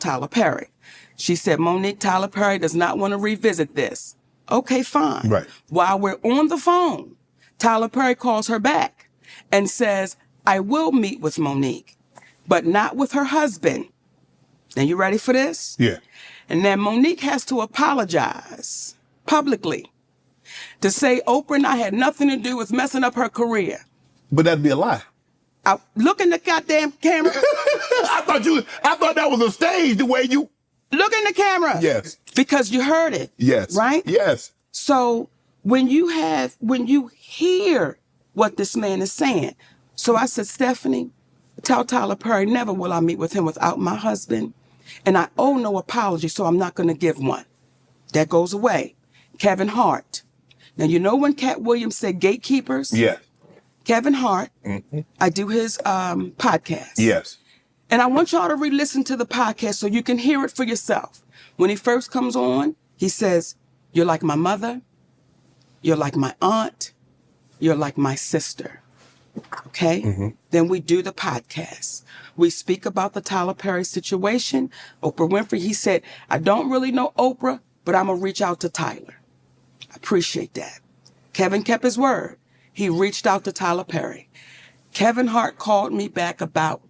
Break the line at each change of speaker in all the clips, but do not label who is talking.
Tyler Perry. She said, Monique, Tyler Perry does not want to revisit this. Okay, fine.
Right.
While we're on the phone, Tyler Perry calls her back and says, I will meet with Monique, but not with her husband. Now, you ready for this?
Yeah.
And then Monique has to apologize publicly to say Oprah and I had nothing to do with messing up her career.
But that'd be a lie.
Look in the goddamn camera.
I thought that was a stage, the way you...
Look in the camera.
Yes.
Because you heard it.
Yes.
Right?
Yes.
So when you hear what this man is saying, so I said, Stephanie, tell Tyler Perry, never will I meet with him without my husband. And I owe no apology, so I'm not going to give one. That goes away. Kevin Hart. Now, you know when Cat Williams said gatekeepers?
Yeah.
Kevin Hart, I do his podcast.
Yes.
And I want y'all to re-listen to the podcast so you can hear it for yourself. When he first comes on, he says, you're like my mother, you're like my aunt, you're like my sister. Okay? Then we do the podcast. We speak about the Tyler Perry situation. Oprah Winfrey, he said, I don't really know Oprah, but I'm going to reach out to Tyler. I appreciate that. Kevin kept his word. He reached out to Tyler Perry. Kevin Hart called me back about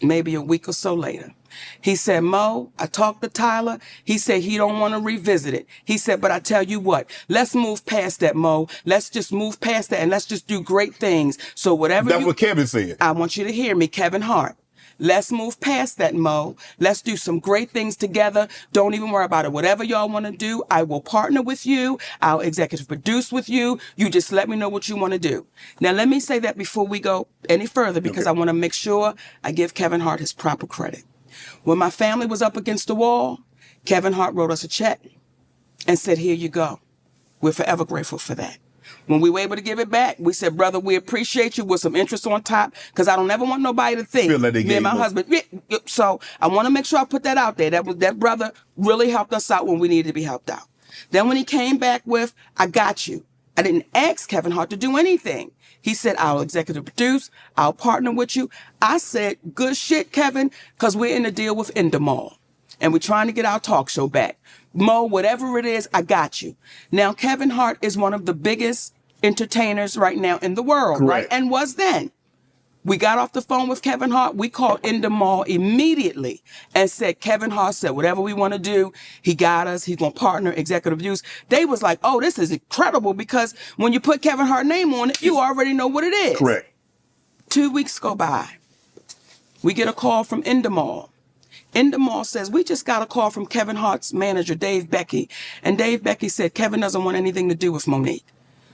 maybe a week or so later. He said, Mo, I talked to Tyler. He said he don't want to revisit it. He said, but I tell you what, let's move past that, Mo. Let's just move past that and let's just do great things. So whatever
That's what Kevin said.
I want you to hear me, Kevin Hart. Let's move past that, Mo. Let's do some great things together. Don't even worry about it. Whatever y'all want to do, I will partner with you. I'll executive produce with you. You just let me know what you want to do. Now, let me say that before we go any further, because I want to make sure I give Kevin Hart his proper credit. When my family was up against the wall, Kevin Hart wrote us a check and said, here you go. We're forever grateful for that. When we were able to give it back, we said, brother, we appreciate you with some interest on top, because I don't ever want nobody to think me and my husband. So I want to make sure I put that out there. That brother really helped us out when we needed to be helped out. Then when he came back with, I got you. I didn't ask Kevin Hart to do anything. He said, I'll executive produce. I'll partner with you. I said, good shit, Kevin, because we're in a deal with Endemol. And we're trying to get our talk show back. Mo, whatever it is, I got you. Now, Kevin Hart is one of the biggest entertainers right now in the world,
Correct.
right? And was then. We got off the phone with Kevin Hart. We called Endemol immediately and said, Kevin Hart said, whatever we want to do, he got us. He's going to partner, executive use. They was like, oh, this is incredible, because when you put Kevin Hart's name on it, you already know what it is.
Correct.
2 weeks go by. We get a call from Endemol. Endemol says, we just got a call from Kevin Hart's manager, Dave Becky. And Dave Becky said, Kevin doesn't want anything to do with Monique.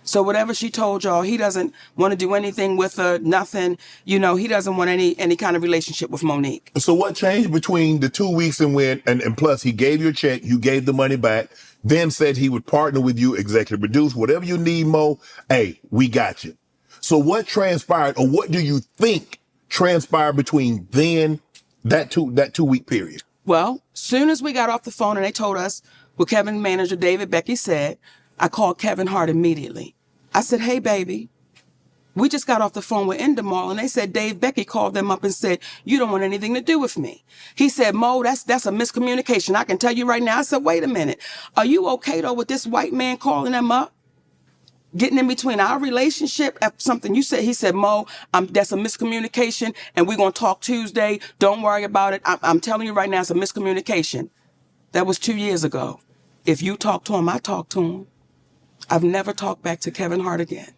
So whatever she told y'all, he doesn't want to do anything with her, nothing. You know, he doesn't want any kind of relationship with Monique.
So what changed between the 2 weeks and plus he gave you a check, you gave the money back, then said he would partner with you, executive produce, whatever you need, Mo, hey, we got you. So what transpired, or what do you think transpired between then that 2 week period?
Well, soon as we got off the phone and they told us what Kevin's manager, David Becky, said, I called Kevin Hart immediately. I said, hey, baby, we just got off the phone with Endemol, and they said Dave Becky called them up and said, you don't want anything to do with me. He said, Mo, that's a miscommunication. I can tell you right now. I said, wait a minute. Are you okay, though, with this white man calling them up? Getting in between our relationship after something you said. He said, Mo, that's a miscommunication, and we're going to talk Tuesday. Don't worry about it. I'm telling you right now, it's a miscommunication. That was 2 years ago. If you talk to him, I talk to him. I've never talked back to Kevin Hart again.